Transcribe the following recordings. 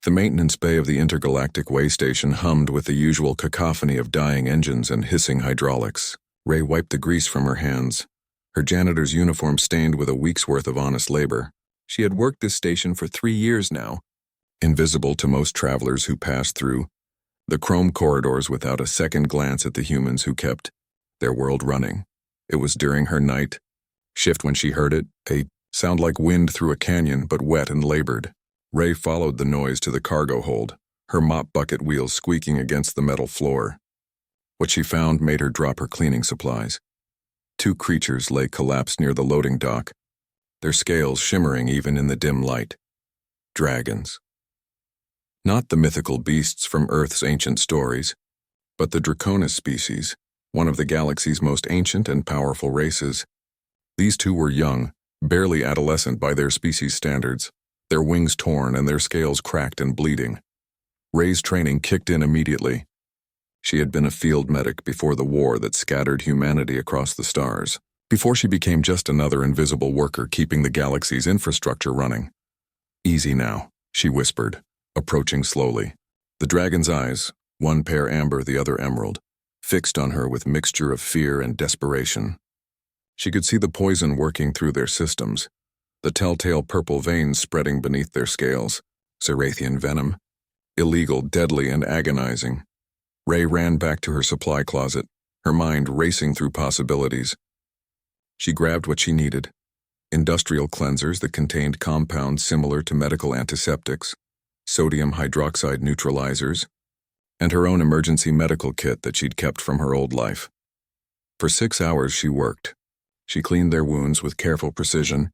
The maintenance bay of the intergalactic way station hummed with the usual cacophony of dying engines and hissing hydraulics. Ray wiped the grease from her hands, her janitor's uniform stained with a week's worth of honest labor. She had worked this station for 3 years now, invisible to most travelers who passed through the chrome corridors without a second glance at the humans who kept their world running. It was during her night shift when she heard it, a sound like wind through a canyon, but wet and labored. Ray followed the noise to the cargo hold, her mop bucket wheels squeaking against the metal floor. What she found made her drop her cleaning supplies. 2 creatures lay collapsed near the loading dock, their scales shimmering even in the dim light. Dragons. Not the mythical beasts from Earth's ancient stories, but the Draconis species, one of the galaxy's most ancient and powerful races. These 2 were young, barely adolescent by their species standards, their wings torn and their scales cracked and bleeding. Ray's training kicked in immediately. She had been a field medic before the war that scattered humanity across the stars, before she became just another invisible worker keeping the galaxy's infrastructure running. "Easy now," she whispered, approaching slowly. The dragon's eyes, one pair amber, the other emerald, fixed on her with mixture of fear and desperation. She could see the poison working through their systems, the telltale purple veins spreading beneath their scales. Cerathian venom. Illegal, deadly, and agonizing. Ray ran back to her supply closet, her mind racing through possibilities. She grabbed what she needed: industrial cleansers that contained compounds similar to medical antiseptics, sodium hydroxide neutralizers, and her own emergency medical kit that she'd kept from her old life. For 6 hours she worked. She cleaned their wounds with careful precision,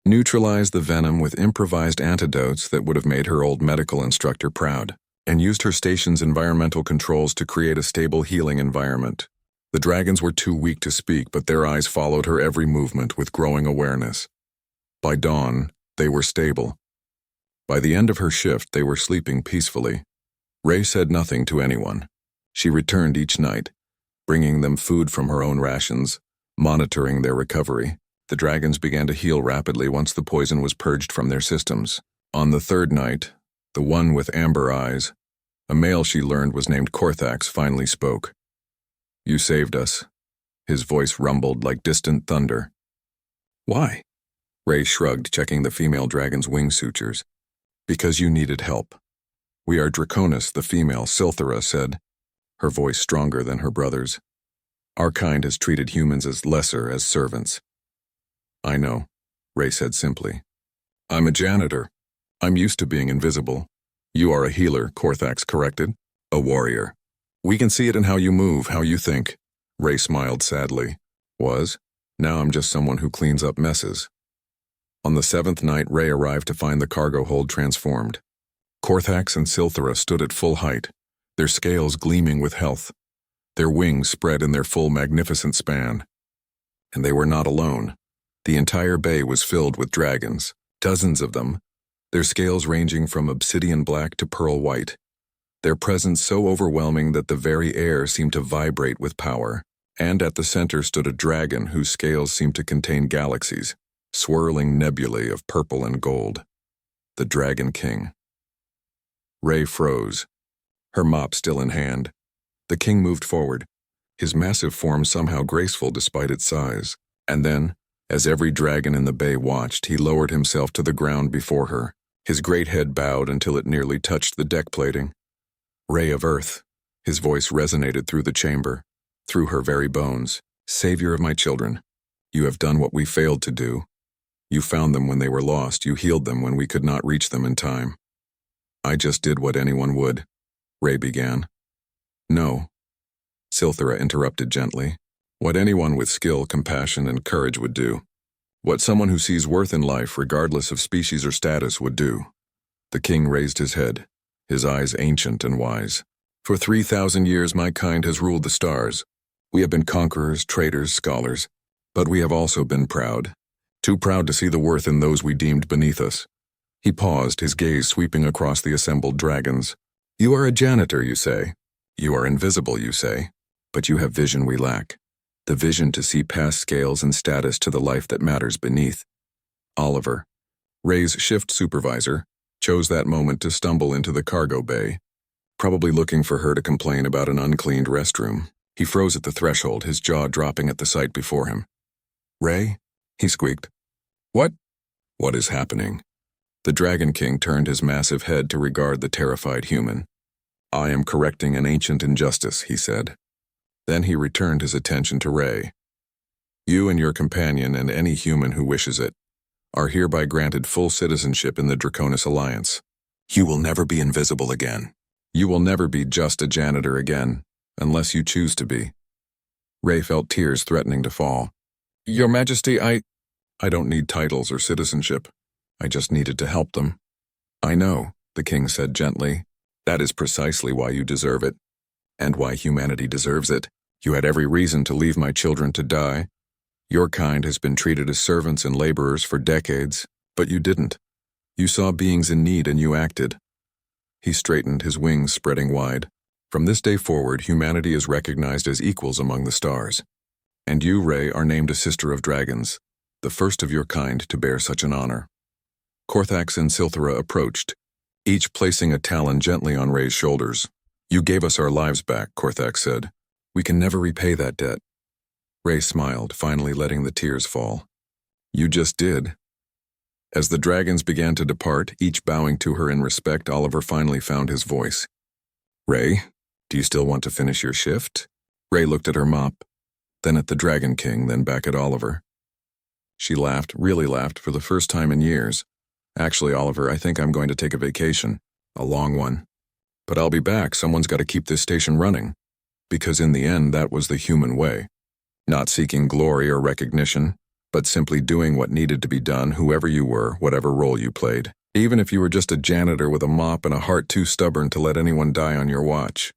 neutralized the venom with improvised antidotes that would have made her old medical instructor proud, and used her station's environmental controls to create a stable healing environment. The dragons were too weak to speak, but their eyes followed her every movement with growing awareness. By dawn, they were stable. By the end of her shift, they were sleeping peacefully. Ray said nothing to anyone. She returned each night, bringing them food from her own rations, monitoring their recovery. The dragons began to heal rapidly once the poison was purged from their systems. On the 3rd night, the one with amber eyes, a male she learned was named Korthax, finally spoke. "You saved us." His voice rumbled like distant thunder. "Why?" Ray shrugged, checking the female dragon's wing sutures. "Because you needed help." "We are Draconis," the female, Silthera, said, her voice stronger than her brother's. "Our kind has treated humans as lesser, as servants." "I know," Ray said simply. "I'm a janitor. I'm used to being invisible." "You are a healer," Korthax corrected. "A warrior. We can see it in how you move, how you think." Ray smiled sadly. Now I'm just someone who cleans up messes." On the 7th night, Ray arrived to find the cargo hold transformed. Korthax and Silthera stood at full height, their scales gleaming with health, their wings spread in their full magnificent span. And they were not alone. The entire bay was filled with dragons, dozens of them, their scales ranging from obsidian black to pearl white, their presence so overwhelming that the very air seemed to vibrate with power. And at the center stood a dragon whose scales seemed to contain galaxies, swirling nebulae of purple and gold. The Dragon King. Ray froze, her mop still in hand. The king moved forward, his massive form somehow graceful despite its size. And then, as every dragon in the bay watched, he lowered himself to the ground before her. His great head bowed until it nearly touched the deck plating. "Ray of Earth," his voice resonated through the chamber, through her very bones. "Savior of my children, you have done what we failed to do. You found them when they were lost. You healed them when we could not reach them in time." "I just did what anyone would," Ray began. "No," Silthera interrupted gently. "What anyone with skill, compassion, and courage would do. What someone who sees worth in life, regardless of species or status, would do." The king raised his head, his eyes ancient and wise. "For 3,000 years my kind has ruled the stars. We have been conquerors, traders, scholars, but we have also been proud. Too proud to see the worth in those we deemed beneath us." He paused, his gaze sweeping across the assembled dragons. "You are a janitor, you say. You are invisible, you say. But you have vision we lack. The vision to see past scales and status to the life that matters beneath." Oliver, Ray's shift supervisor, chose that moment to stumble into the cargo bay, probably looking for her to complain about an uncleaned restroom. He froze at the threshold, his jaw dropping at the sight before him. "Ray?" he squeaked. "What? What is happening?" The Dragon King turned his massive head to regard the terrified human. "I am correcting an ancient injustice," he said. Then he returned his attention to Ray. "You and your companion, and any human who wishes it, are hereby granted full citizenship in the Draconis Alliance. You will never be invisible again. You will never be just a janitor again, unless you choose to be." Ray felt tears threatening to fall. "Your Majesty, I don't need titles or citizenship. I just needed to help them." "I know," the king said gently. "That is precisely why you deserve it, and why humanity deserves it. You had every reason to leave my children to die. Your kind has been treated as servants and laborers for decades, but you didn't. You saw beings in need and you acted." He straightened, his wings spreading wide. "From this day forward, humanity is recognized as equals among the stars. And you, Ray, are named a Sister of Dragons, the first of your kind to bear such an honor." Korthax and Silthera approached, each placing a talon gently on Ray's shoulders. "You gave us our lives back," Korthax said. "We can never repay that debt." Ray smiled, finally letting the tears fall. "You just did." As the dragons began to depart, each bowing to her in respect, Oliver finally found his voice. "Ray, do you still want to finish your shift?" Ray looked at her mop, then at the Dragon King, then back at Oliver. She laughed, really laughed, for the first time in years. "Actually, Oliver, I think I'm going to take a vacation. A long one. But I'll be back. Someone's got to keep this station running." Because in the end, that was the human way. Not seeking glory or recognition, but simply doing what needed to be done, whoever you were, whatever role you played. Even if you were just a janitor with a mop and a heart too stubborn to let anyone die on your watch.